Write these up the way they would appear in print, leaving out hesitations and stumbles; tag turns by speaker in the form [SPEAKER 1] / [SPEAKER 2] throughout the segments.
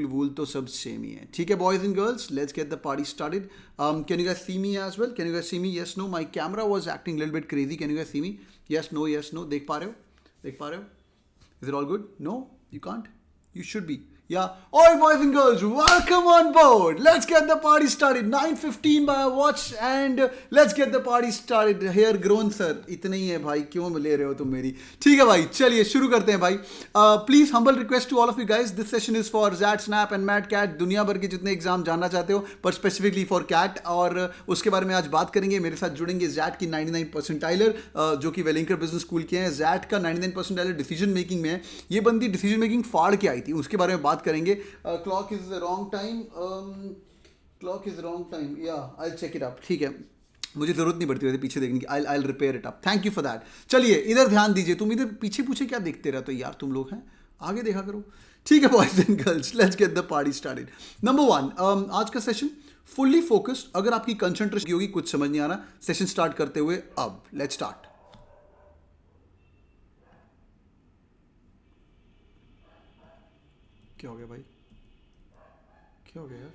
[SPEAKER 1] वूल तो सब सेम ही है. ठीक है boys and girls, let's get the party started. Can you guys see me as well? Can you guys see me? Yes no? My camera was acting little bit crazy. Can you guys see me? Yes no? Yes no? देख पा रहे हो? देख पा रहे हो? Is it all good? No, you can't. You should be. Yeah. All right, boys and girls, welcome on board. Let's get the party started. 9:15 by our watch and let's get the party started. Hair grown, sir. इतना ही है भाई, क्यों ले रहे हो तुम मेरी? ठीक है भाई, चलिए शुरू करते हैं भाई. Please humble request to all of you guys. This session is for Zat, Snap and Mad Cat. दुनिया भर के जितने एग्जाम जानना चाहते हो, पर स्पेसिफिकली फॉर कैट. और उसके बारे में आज बात करेंगे. मेरे साथ जुड़ेंगे Zat की 99 परसेंटाइलर, जो कि वेलिंकर बिजनेस स्कूल के हैं. Zat का 99 परसेंटाइलर डिसीजन मेकिंग में है. ये बंदी डिसीजन मेकिंग फाड़ के आई थी, उसके बारे में बात करेंगे. Clock is wrong time. Clock is wrong time. या आई चेक इट अप. ठीक है, मुझे जरूरत नहीं पड़ती वैसे पीछे देखने की. I repair it up. Thank you for that. चलिए इधर ध्यान दीजिए. तुम इधर पीछे पूछे क्या देखते रहते हो यार, तुम लोग हैं, आगे देखा करो. ठीक है boys and girls, let's get the party started. Number 1, आज का सेशन फुल्ली फोकस्ड. अगर आपकी कंसंट्रेशन होगी, कुछ समझ नहीं आ रहा, सेशन स्टार्ट करते हुए अब लेट्स स्टार्ट. क्या हो गया भाई? क्या हो गया यार?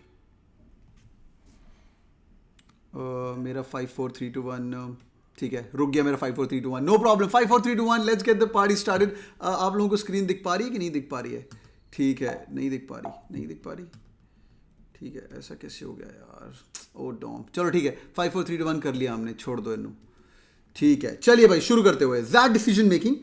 [SPEAKER 1] मेरा 5 4 3 2 1. ठीक है, रुक गया मेरा 5 4 3 2 1. No problem. 5 4 3 2 1. Let's get the party started. आप लोगों को स्क्रीन दिख पा रही है कि नहीं दिख पा रही है? ठीक है, नहीं दिख पा रही, नहीं दिख पा रही. ठीक है, ऐसा कैसे हो गया यार? ओ डॉम. चलो ठीक है, 5 4 3 2 1 कर लिया हमने, छोड़ दो इन्हों. ठीक है, चलिए भाई शुरू करते हुए that decision making.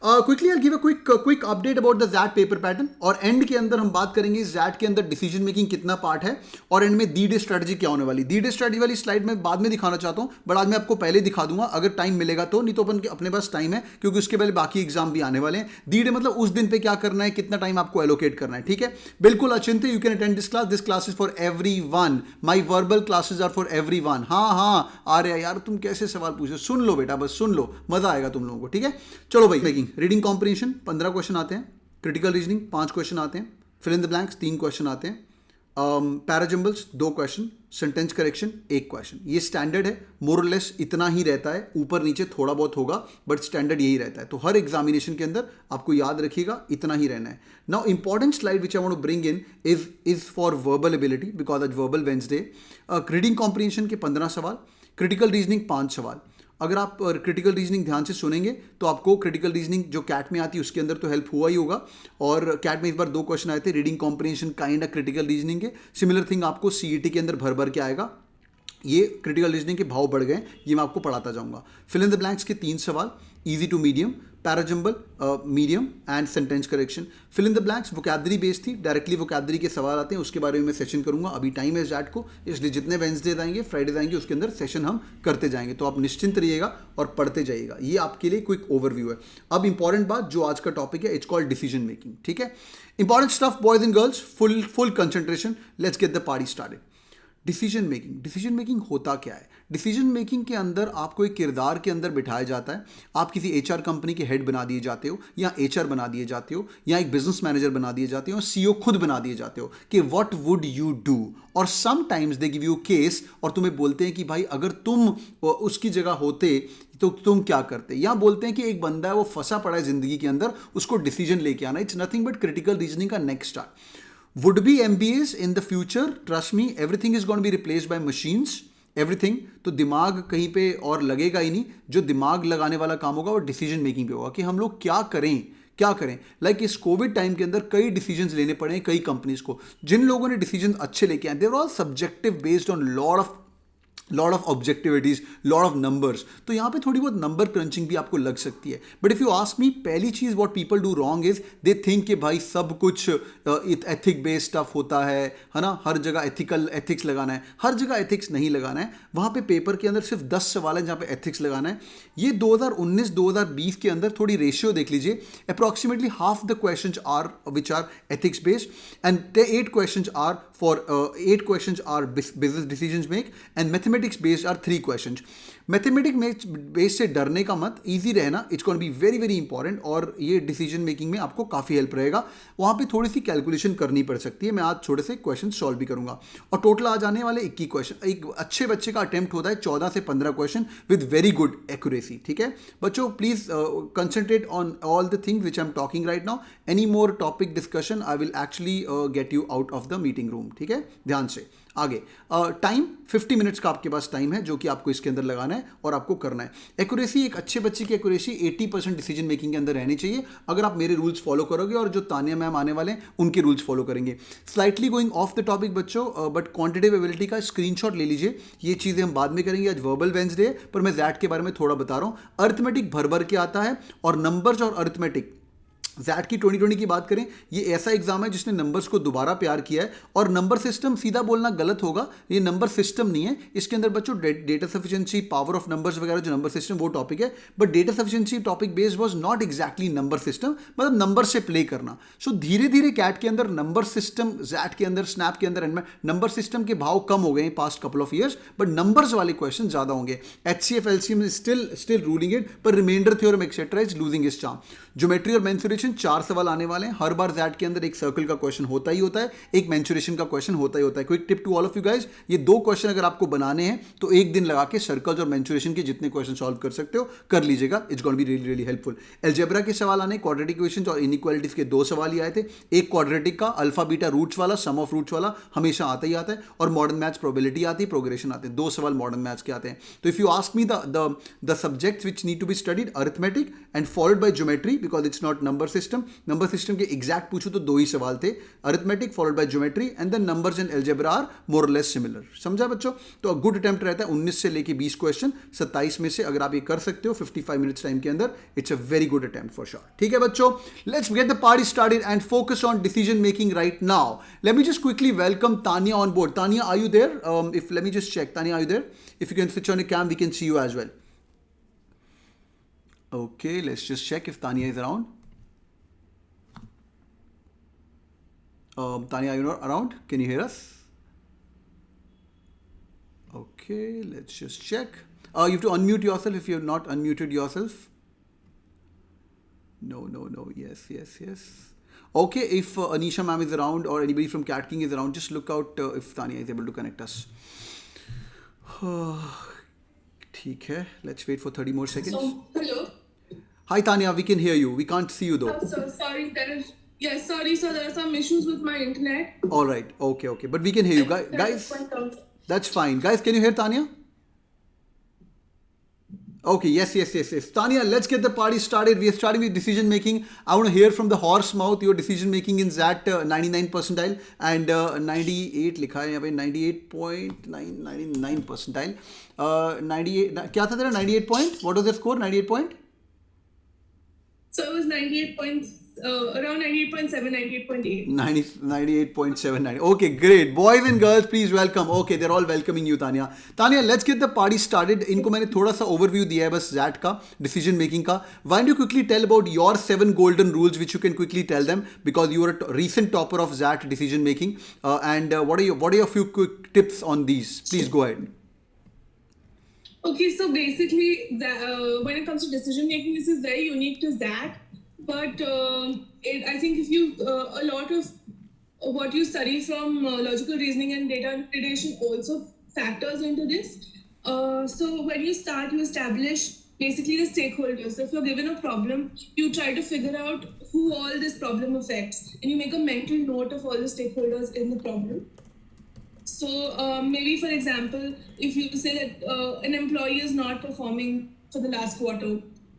[SPEAKER 1] Quickly I give a quick update about the that paper pattern. और एंड के अंदर हम बात करेंगे ज़ैट के अंदर डिसीजन मेकिंग कितना पार्ट है, और एंड में डी डे स्ट्रेटजी क्या होने वाली. डी डे स्ट्रेटजी वाली स्लाइड में बाद में दिखाना चाहता हूं, बट आज मैं आपको पहले दिखा दूंगा अगर टाइम मिलेगा तो. नहीं तो अपने पास टाइम है, क्योंकि उसके पहले बाकी एग्जाम भी आने वाले हैं. डी डे मतलब उस दिन पे क्या करना है, कितना टाइम आपको एलोकेट करना है. ठीक है, बिल्कुल Achint, you can attend this class. This class is for everyone. My verbal classes are for everyone. हाँ आ रहे यार, तुम कैसे सवाल पूछो. सुन लो बेटा, बस सुन लो, मजा आएगा तुम लोगों को. ठीक है, चलो भाई. मेकिंग, रीडिंग कॉम्प्रिहेंशन 15 क्वेश्चन आते हैं. क्रिटिकल रीजनिंग 5 क्वेश्चन आते हैं. Fill in the blanks 3 question आते हैं. Parajumbles 2 question. Sentence correction 1 question. ये स्टैंडर्ड है, मोर और लेस इतना ही रहता है. ऊपर नीचे थोड़ा बहुत होगा, बट स्टैंडर्ड यही रहता है. तो हर एग्जामिनेशन के अंदर आपको याद रखिएगा इतना ही रहना है. Now important slide which I want to bring in is for verbal ability, because आज वर्बल वेंसडे. रीडिंग कॉम्प्रिहेंशन के 15 सवाल. क्रिटिकल रीजनिंग 5 सवाल. अगर आप क्रिटिकल रीजनिंग ध्यान से सुनेंगे तो आपको क्रिटिकल रीजनिंग जो कैट में आती है उसके अंदर तो हेल्प हुआ ही होगा. और कैट में इस बार 2 क्वेश्चन आए थे reading comprehension kind of critical reasoning के. सिमिलर थिंग आपको सीईटी के अंदर भर भर के आएगा. ये क्रिटिकल रीजनिंग के भाव बढ़ गए, ये मैं आपको पढ़ाता जाऊंगा. फिल इन द ब्लैंक्स के 3 सवाल, easy to medium, parajumble medium and sentence correction. Fill in the blanks vocabulary based थी, डायरेक्टली वोकैबुलरी के सवाल आते हैं, उसके बारे में मैं सेशन करूंगा. अभी टाइम है ज़ैट को, इसलिए जितने वेंसडे आएंगे, फ्राइडे आएंगे, उसके अंदर सेशन हम करते जाएंगे. तो आप निश्चिंत रहिएगा और पढ़ते जाइएगा. ये आपके लिए क्विक ओवरव्यू है. अब इंपॉर्टेंट बात जो आज का टॉपिक है, इट्स कॉल्ड डिसीजन मेकिंग. ठीक है, important stuff boys and girls, full concentration. Let's get the party started. Decision making होता क्या है? डिसीजन मेकिंग के अंदर आपको एक किरदार के अंदर बिठाया जाता है. आप किसी एचआर कंपनी के हेड बना दिए जाते हो, या एचआर बना दिए जाते हो, या एक बिजनेस मैनेजर बना दिए जाते हो, सीईओ खुद बना दिए जाते हो कि व्हाट वुड यू डू. और sometimes they give you case और तुम्हें बोलते हैं कि भाई अगर तुम उसकी जगह होते तो तुम क्या करते. या बोलते हैं कि एक बंदा है वो फंसा पड़ा है जिंदगी के अंदर, उसको डिसीजन लेके आना. It's nothing but critical reasoning का next start. Would be MBAs in the future, trust me, everything is going to be replaced by machines. Everything. तो दिमाग कहीं पे और लगेगा ही नहीं. जो दिमाग लगाने वाला काम होगा वो डिसीजन मेकिंग पे होगा कि हम लोग क्या करें. लाइक इस कोविड टाइम के अंदर कई डिसीजंस लेने पड़े हैं कई कंपनीज को. जिन लोगों ने डिसीजन अच्छे लेके आए, they are all subjective based on lot of objectivities, lot of numbers. तो यहाँ पे थोड़ी बहुत नंबर क्रंचिंग भी आपको लग सकती है. बट इफ यू आस्क मी, पहली चीज what people do wrong is they think कि भाई सब कुछ एथिक बेस्ड स्टफ होता है ना, हर जगह एथिक्स लगाना है. हर जगह एथिक्स नहीं लगाना है. वहाँ पे पेपर के अंदर सिर्फ 10 सवाल है जहाँ पे एथिक्स लगाना है. ये 2019-2020 के अंदर थोड़ी रेशियो देख लीजिए. Approximately half the question are which are ethics based and 8 question are business decisions make, and mathematics mathematics based are 3 question. Mathematics base से डरने का मत, इजी रहना, it's going be very very important और ये decision making में आपको काफ़ी हेल्प रहेगा. वहाँ पे थोड़ी सी कैलकुलेशन करनी पड़ सकती है. मैं आज थोड़े से क्वेश्चन सॉल्व भी करूँगा और टोटल आज आने वाले 21 क्वेश्चन. एक अच्छे बच्चे का अटेम्प्ट होता है 14 से 15 question with very good accuracy. ठीक है बच्चों, please concentrate on all the things which I am talking right now. Any more topic discussion I will actually get you out of the meeting room. ठीक है, ध्यान से. आगे time 50 minutes का आपके पास टाइम है जो कि आपको इसके अंदर लगाना है और आपको करना है. एक्यूरेसी, एक अच्छे बच्चे की एक्यूरेसी 80% डिसीजन मेकिंग के अंदर रहनी चाहिए अगर आप मेरे रूल्स फॉलो करोगे और जो तानिया मैम आने वाले हैं उनके रूल्स फॉलो करेंगे. Slightly going of the topic बच्चों, बट क्वांटिटेटिव एबिलिटी का स्क्रीनशॉट ले लीजिए. ये चीज़ें हम बाद में करेंगे, आज वर्बल वेंसडे पर मैं जैट के बारे में थोड़ा बता रहा हूँ. अर्थमेटिक भर भर के आता है और नंबर्स और अर्थमेटिक जैट की 2020 की बात करें, ये ऐसा एग्जाम है जिसने नंबर्स को दोबारा प्यार किया है. और नंबर सिस्टम सीधा बोलना गलत होगा, ये नंबर सिस्टम नहीं है. इसके अंदर बच्चों data sufficiency, power of numbers वगैरह जो नंबर सिस्टम वो टॉपिक है. But data sufficiency topic based was not exactly number system, मतलब नंबर से प्ले करना. सो धीरे धीरे कैट के अंदर नंबर सिस्टम, जैट के अंदर, स्नैप के अंदर नंबर सिस्टम के भाव कम हो गए past couple of years, but numbers वाले क्वेश्चन ज्यादा होंगे. HCF LCM is still ruling it, पर remainder theorem etcetera is losing is charm. Geometry और मेंसुरेशन 4 सवाल आने वाले हैं. हर बार जैट के अंदर एक सर्कल का क्वेश्चन होता ही होता है, एक मेंसुरेशन का क्वेश्चन होता ही होता है. Quick tip to all of you guys, ये 2 क्वेश्चन अगर आपको बनाने हैं तो एक दिन लगा के सर्कल्स और मेंसुरेशन के जितने क्वेश्चन सॉल्व कर सकते हो कर लीजिएगा. It's going be really really helpful. Algebra के सवाल आने, क्वाड्रेटिक इक्वेशंस और इनइक्वालिटीज के 2 सवाल ही आए थे. एक क्वाड्रेटिक का अल्फा बीटा रूट्स वाला, सम ऑफ रूट्स वाला हमेशा आता ही आता है, और मॉडर्न मैथ्स प्रोबेबिलिटी आती है, प्रोग्रेशन आते हैं. 2 सवाल मॉडर्न मैथ्स के आते हैं. तो if you ask me the subjects which need to be studied, arithmetic and followed by geometry because it's not number system. Number system के एग्जैक्ट पूछूं तो 2 ही सवाल थे, arithmetic followed by geometry and then numbers and algebra are more और less similar. समझा बच्चों? तो गुड अटेम्प्ट रहता है 19 से लेके 20 क्वेश्चन, 27 में से अगर आप ये कर सकते हो 55 मिनट्स टाइम के अंदर, it's a very good attempt for sure. ठीक है बच्चों, let's get the party started and focus on decision making right now. Let me just quickly welcome Tania on board. Tania, are you there? If let me just check. Tania, are you there? If you can switch on your cam, we can see you as well. Okay, let's just check if Tanya is around. Tanya, are you not around? Can you hear us? Okay, let's just check. You have to unmute yourself if you have not unmuted yourself. No. Yes. Okay, if Anisha ma'am is around or anybody from Cat King is around, just look out if Tanya is able to connect us. ठीक है, let's wait for 30 more seconds.
[SPEAKER 2] So, hello.
[SPEAKER 1] Hi Tanya, we can hear you. We can't see you though.
[SPEAKER 2] So sorry, sorry, so there are some issues with my internet.
[SPEAKER 1] All right, okay, but we can hear you, guys. That's fine, guys. Can you hear Tanya? Okay, yes. Tanya, let's get the party started. We are starting with decision making. I want to hear from the horse mouth your decision making in that 99 percentile and 98 लिखा है यहाँ पे 98.99 percentile. 98 क्या था तेरा 98 point? What was the score? 98 point?
[SPEAKER 2] So it was 98 points. Around 98.7, 98.8.
[SPEAKER 1] 98.79. Okay, great. Boys and girls, please welcome. Okay, they're all welcoming you, Tanya. Tanya, let's get the party started. इनको मैंने थोड़ा सा overview दिया है बस ZAT का, decision making का. Why don't you quickly tell about your 7 golden rules which you can quickly tell them because you are a recent topper of ZAT decision making. And what are your few quick tips on these? Please go ahead.
[SPEAKER 2] Okay, so basically, when it comes to decision making, this is very unique to ZAT. But I think if you a lot of what you study from logical reasoning and data interpretation also factors into this. So when you start, you establish basically the stakeholders. So if you're given a problem, you try to figure out who all this problem affects, and you make a mental note of all the stakeholders in the problem. So maybe for example, if you say that an employee is not performing for the last quarter.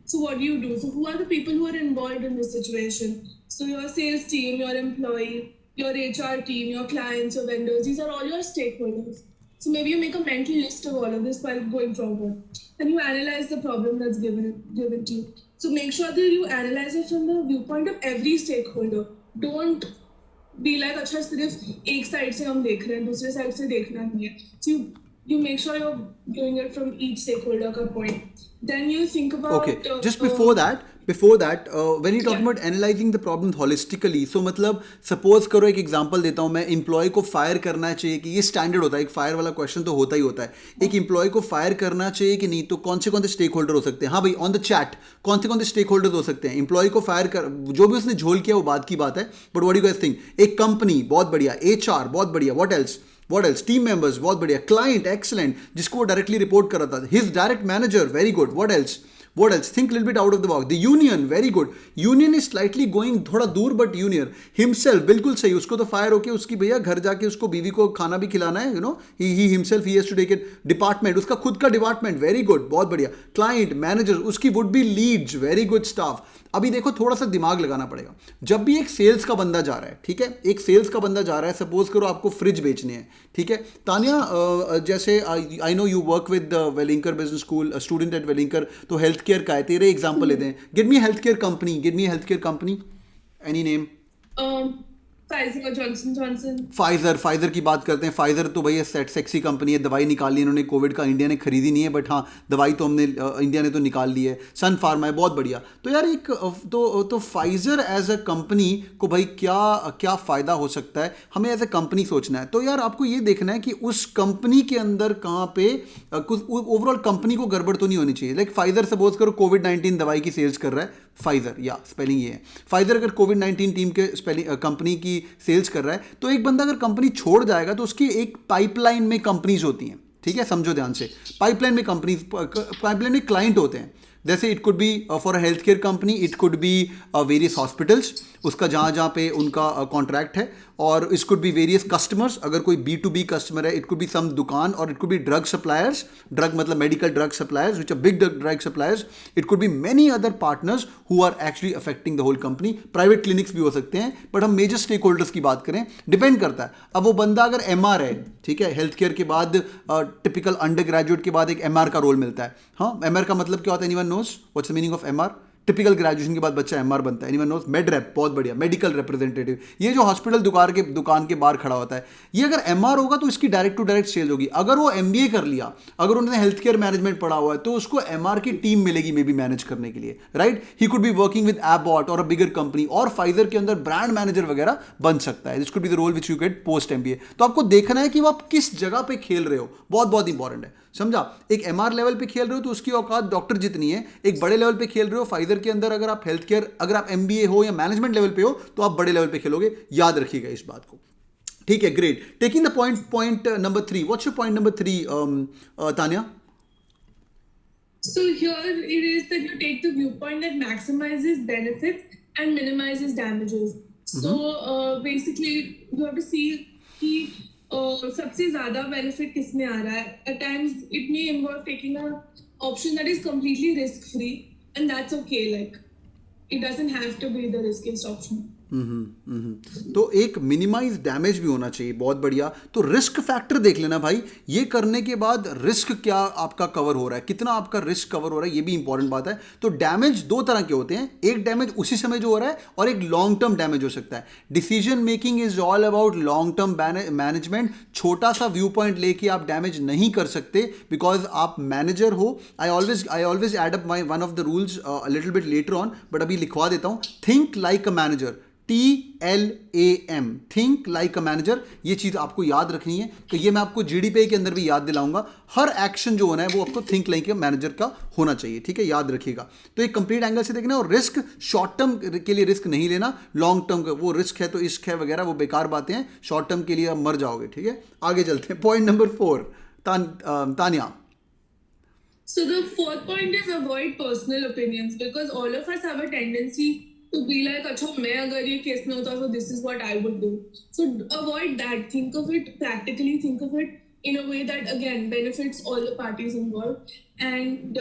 [SPEAKER 2] So what do you do? So who are the people who are involved in this situation? So your sales team, your employee, your HR team, your clients, your vendors, these are all your stakeholders. So maybe you make a mental list of all of this while going forward. Then you analyze the problem that's given to you. So make sure that you analyze it from the viewpoint of every stakeholder. Don't be like, अच्छा सिर्फ एक side से हम देख रहे हैं, दूसरे side से देखना नहीं है. So you make sure you're doing it from each stakeholder का point. Then you think about...
[SPEAKER 1] Okay, just before that, before that when you talking about analysing the problem holistically, so मतलब suppose करो, एक example देता हूं मैं, employ को fire करना चाहिए कि ये स्टैंडर्ड होता है, एक फायर वाला क्वेश्चन तो होता ही होता है, एक एम्प्लॉय को फायर करना चाहिए कि नहीं, तो कौन से स्टेक होल्डर हो सकते हैं? हाँ भाई, ऑन द चैट कौन से स्टेक होल्डर हो सकते हैं? एम्प्लॉय को फायर कर, जो भी उसने झोल किया वो बात की बात है, but what do you guys think? एक कंपनी, बहुत बढ़िया, एचआर बहुत बढ़िया, व्हाट एल्स, टीम मेंबर्स बहुत बढ़िया, क्लाइंट एक्सीलेंट, जिसको वो डायरेक्टली रिपोर्ट कर रहा था, his direct manager very good, what else think little bit out of the box, the union very good, union is slightly going थोड़ा दूर, बट यूनियन हिमसेल्फ बिल्कुल सही, उसको तो फायर होके उसकी भैया घर जाके उसको बीवी को खाना भी खिलाना है, he himself he has to take it, department उसका खुद का डिपार्टमेंट वेरी गुड, बहुत बढ़िया, क्लाइंट मैनेजर उसकी would be leads very good staff. अभी देखो थोड़ा सा दिमाग लगाना पड़ेगा, जब भी एक सेल्स का बंदा जा रहा है, ठीक है, एक सेल्स का बंदा जा रहा है, सपोज करो आपको फ्रिज बेचने हैं, ठीक है तानिया, जैसे I know you work with Welingkar business school, student at Welingkar, तो हेल्थ केयर का है, तेरे एग्जांपल लेते हैं, give me health care company, any name?
[SPEAKER 2] Pfizer, Johnson Johnson.
[SPEAKER 1] Pfizer की बात करते हैं। फाइजर तो भैया सेक्सी कंपनी है, दवाई निकाली इन्होंने कोविड का, इंडिया ने खरीदी नहीं है, बट हाँ दवाई तो हमने इंडिया ने तो निकाल ली है। सन फार्मा है, बहुत बढ़िया। तो यार एक तो फाइजर एज अ कंपनी को भाई क्या फ़ायदा हो सकता है, हमें एज अ कंपनी सोचना है। तो यार आपको ये देखना है कि उस कंपनी के अंदर कहाँ पे कुछ ओवरऑल कंपनी को गड़बड़ तो नहीं होनी चाहिए। लाइक फाइजर सपोज करो कोविड-19 दवाई की सेल्स कर रहा है, फाइजर, या स्पेलिंग ये है, फाइजर अगर कोविड-19 टीम के स्पेलिंग कंपनी की सेल्स कर रहा है, तो एक बंदा अगर कंपनी छोड़ जाएगा तो उसकी एक पाइपलाइन में कंपनीज होती हैं, ठीक है, समझो ध्यान से, पाइपलाइन में क्लाइंट होते हैं। जैसे it could B for a health care company, it could be various hospitals, उसका जहाँ पे उनका कॉन्ट्रैक्ट है, और it could be various customers, अगर कोई B2B कस्टमर है, इट कुड बी सम दुकान, और it could be drug suppliers, drug मतलब medical drug suppliers which are big drug suppliers, it could be many other partners who are actually affecting the whole company, private clinics भी हो सकते हैं, but हम major stake holders की बात करें, depend करता है। अब वो बंदा अगर MR है, ठीक है, हेल्थ केयर के बाद टिपिकल अंडर ग्रेजुएट के बाद एक MR का रोल मिलता है। हाँ, MR का मतलब क्या होता है? Anyone knows what's the meaning of MR? Typical graduation के बाद बच्चा MR बनता है। Anyone knows? मेड रेप, बहुत बढ़िया, मेडिकल रिप्रेजेंटेटिव, ये जो हॉस्पिटल दुकान के बाहर खड़ा होता है, ये अगर MR होगा तो इसकी डायरेक्ट टू डायरेक्ट सेल होगी। अगर वो MBA कर लिया, अगर उन्होंने हेल्थ केयर मैनेजमेंट पढ़ा हुआ है, तो उसको MR की टीम मिलेगी मे बी मैनेज करने के लिए, right? He could be working with Abbott और अ बिगर कंपनी, और फाइजर के अंदर ब्रांड मैनेजर वगैरह बन सकता है। This could be the role which you get post MBA। तो आपको देखना है कि वो आप किस जगह पे खेल रहे हो, बहुत बहुत इंपॉर्टेंट है, समझा? एक MR लेवल पे खेल रहे हो तो उसकी औकात डॉक्टर जितनी है, एक बड़े लेवल पे खेल रहे हो फाइजर के अंदर, अगर आप हेल्थ केयर, अगर आप MBA हो या मैनेजमेंट लेवल पे हो, तो आप बड़े लेवल पे खेलोगे, याद रखिएगा इस बात को, ठीक है? Great, taking the point number 3, what's your point number 3, Tania?
[SPEAKER 2] So here it is that you take the viewpoint that maximizes benefits and minimizes damages. So basically you have to see कि सबसे ज़्यादा benefit किसमें आ रहा है. At times it may involve taking a option that is completely risk free, and that's okay. Like it doesn't have to be the riskiest option.
[SPEAKER 1] तो एक minimise damage भी होना चाहिए, बहुत बढ़िया। तो रिस्क फैक्टर देख लेना भाई, ये करने के बाद रिस्क क्या आपका कवर हो रहा है, कितना आपका रिस्क कवर हो रहा है, ये भी इंपॉर्टेंट बात है। तो डैमेज दो तरह के होते हैं, एक डैमेज उसी समय जो हो रहा है, और एक लॉन्ग टर्म डैमेज हो सकता है। Decision making is all about long term management. छोटा सा व्यू पॉइंट लेके आप डैमेज नहीं कर सकते, बिकॉज आप मैनेजर हो। I always add up my one of the rules a little bit later on, but अभी लिखवा देता हूँ। Think like a manager, TLAM, think like a manager. ये चीज़ आपको याद रखनी है, कि ये मैं आपको GDPI के अंदर भी याद दिलाऊंगा। हर एक्शन जो होना है वो आपको थिंक लाइक अ मैनेजर का होना चाहिए, ठीक है, याद रखिएगा। तो एक कंप्लीट एंगल से देखना, और रिस्क शॉर्ट टर्म के लिए रिस्क नहीं लेना, लॉन्ग टर्म का वो रिस्क है तो इश्क है वगैरह, वो बेकार बातें हैं, शॉर्ट टर्म के लिए आप मर जाओगे, ठीक है। आगे चलते हैं, point number 4, Tania.
[SPEAKER 2] So the fourth point is avoid personal opinions, because all of us have a tendency to be like, अच्छा मैं अगर ये केस में होता तो this is what I would do. So avoid that. Think of it practically. Think of it in a way that again benefits all the parties involved, and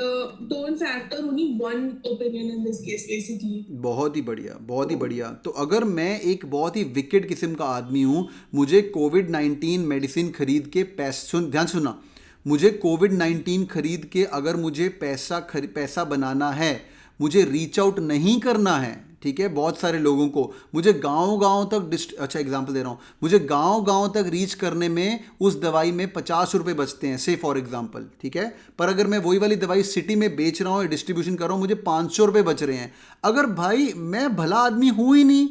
[SPEAKER 2] don't factor only one opinion in this case basically.
[SPEAKER 1] बहुत ही बढ़िया, बहुत ही बढ़िया। तो अगर मैं एक बहुत ही wicket किस्म का आदमी हूँ, मुझे कोविड-19 मेडिसिन खरीद के ध्यान सुनना, मुझे कोविड-19 खरीद के अगर मुझे पैसा बनाना है, मुझे रीच आउट नहीं करना है, ठीक है, बहुत सारे लोगों को। मुझे गांव-गांव तक अच्छा एग्जांपल दे रहा हूँ, मुझे गांव-गांव तक रीच करने में उस दवाई में 50 रुपये बचते हैं, से फॉर एग्जांपल, ठीक है। पर अगर मैं वही वाली दवाई सिटी में बेच रहा हूँ या डिस्ट्रीब्यूशन कर रहा हूँ, मुझे 500 रुपये बच रहे हैं। अगर भाई मैं भला आदमी हूँ ही नहीं,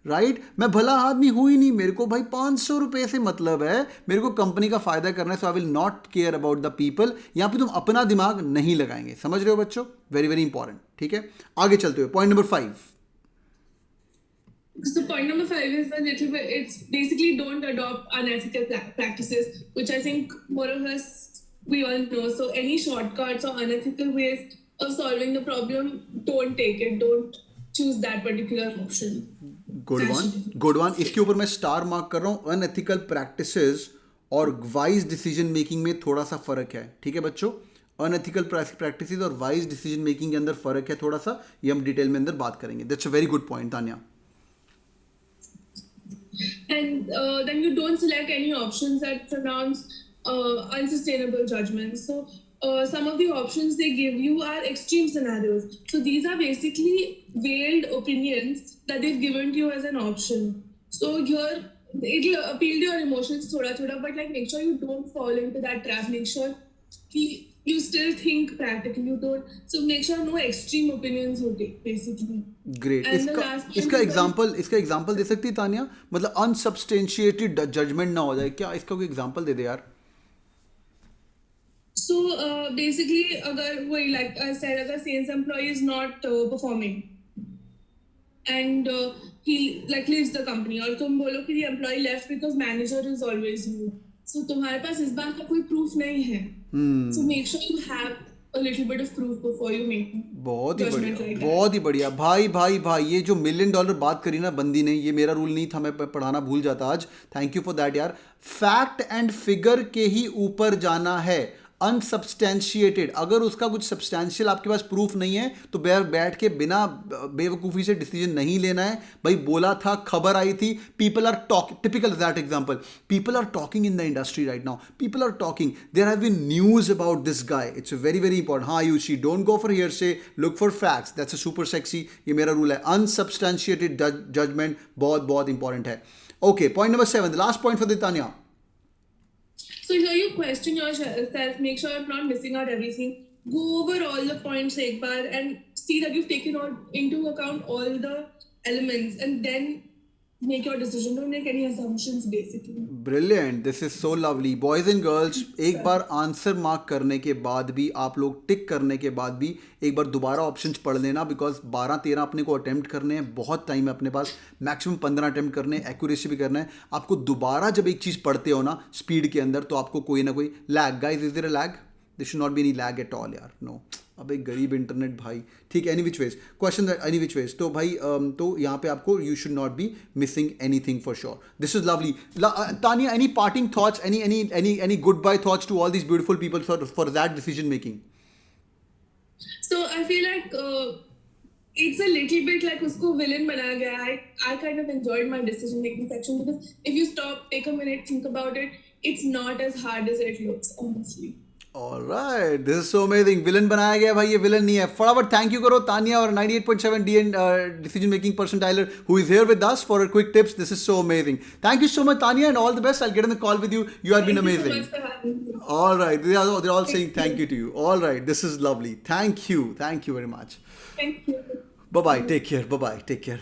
[SPEAKER 1] राइट, मैं भला आदमी हूँ ही नहीं, मेरे को भाई 500 रुपये से मतलब है, मेरे को कंपनी का फायदा करना है, so I will not care about the people. यहाँ पे तुम अपना दिमाग नहीं लगाएंगे, समझ रहे हो बच्चों, वेरी वेरी इंपॉर्टेंट, ठीक है। आगे चलते हुए point number 5।
[SPEAKER 2] So point number 5 is a little bit, it's basically don't adopt unethical practices, which I think more or less we all know. So any shortcuts or unethical ways of solving the problem, don't take it. Don't choose that particular option.
[SPEAKER 1] Good one. इसके ऊपर मैं star mark कर रहा हूँ। Unethical practices और wise decision making में थोड़ा सा फर्क है, ठीक है बच्चों। अनएथिकल प्रैक्टिसेस और वाइज डिसीजन मेकिंग के अंदर फर्क है थोड़ा सा, ये हम डिटेल में अंदर बात करेंगे। That's a very good point Tanya.
[SPEAKER 2] And then you don't select any options that pronounce unsustainable judgments. So some of the options they give you are extreme scenarios. So these are basically veiled opinions that they've given to you as an option. So here it'll appeal to your emotions thoda, but like make sure you don't fall into that trap. Make sure you still think practically. You don't. So make sure no extreme opinions you take basically.
[SPEAKER 1] Great. इसका example दे सकती है तानिया, मतलब unsubstantiated judgement ना हो जाए क्या, इसका कोई एग्जांपल दे दे यार।
[SPEAKER 2] So basically, अगर वही like I said, अगर sales employee is not performing and he like leaves the company, और तुम बोलो कि the employee left because manager is always rude. So तुम्हारे पास इस बात का कोई proof नहीं है. So make sure you have a little bit of proof before you make
[SPEAKER 1] बहुत ही
[SPEAKER 2] judgment
[SPEAKER 1] बढ़िया,
[SPEAKER 2] like that.
[SPEAKER 1] बहुत ही बढ़िया भाई। ये जो $1 मिलियन बात करी ना बंदी ने, ये मेरा रूल नहीं था, मैं पढ़ाना भूल जाता आज। थैंक यू फॉर दैट यार। फैक्ट एंड फिगर के ही ऊपर जाना है, अनसब्सटैंशिएटेड। अगर उसका कुछ सब्सटैंशियल आपके पास प्रूफ नहीं है तो बैठ के बिना बेवकूफ़ी से डिसीजन नहीं लेना है। भाई बोला था, खबर आई थी, people are talking, typical that example, people are talking in the industry right now, people are talking, there have been news about this guy, it's very very important. हाँ यूशी, don't go for hearsay, look for facts, that's a super sexy, ये मेरा rule है। अनसब्सटैंशिएटेड judgement बहुत बहुत important है। Okay, point number 7, last point for Tania.
[SPEAKER 2] So here you question yourself, make sure you're not missing out everything. Go over all the points एक बार and see that you've taken into account all the elements, and then make your decision. Don't make any assumptions basically.
[SPEAKER 1] Brilliant, this is so lovely. Boys and girls, एक बार answer mark करने के बाद भी, आप लोग टिक करने के बाद भी एक बार दोबारा ऑप्शंस पढ़ लेना, बिकॉज 12-13 अपने को अटेम्प्ट करने हैं, बहुत टाइम है अपने पास, मैक्सिमम 15 अटेम्प्ट करने हैं, एक्यूरेसी भी करना है आपको। दोबारा जब एक चीज़ पढ़ते हो ना स्पीड के अंदर, तो आपको कोई ना कोई lag, guys is there a lag? This should not be any lag at all यार, नो। अब एक गरीब इंटरनेट भाई, ठीक है। Any which ways question, any which ways, तो भाई तो यहाँ पे आपको you should not be missing anything for sure. This is lovely. Tania, any parting thoughts, any goodbye thoughts to all these beautiful people for that decision making?
[SPEAKER 2] So I feel like it's a little bit like उसको villain बनाया गया. I kind of enjoyed my decision making section because if you stop, take a minute, think about it, it's not as hard as it looks, honestly.
[SPEAKER 1] Alright, this is so amazing. Villain बनाया गया भाई, ये villain नहीं है। फटाफट thank you करो तानिया और 98.7 DN decision making percentiler who is here with us for her quick tips. This is so amazing. Thank you so much Tanya, and all the best. I'll get on the call with you. You have been amazing.
[SPEAKER 2] Thank you so much for having me.
[SPEAKER 1] Alright, they're all saying thank you to you. Alright, this is lovely. Thank you very much.
[SPEAKER 2] Thank you.
[SPEAKER 1] Bye bye, take care.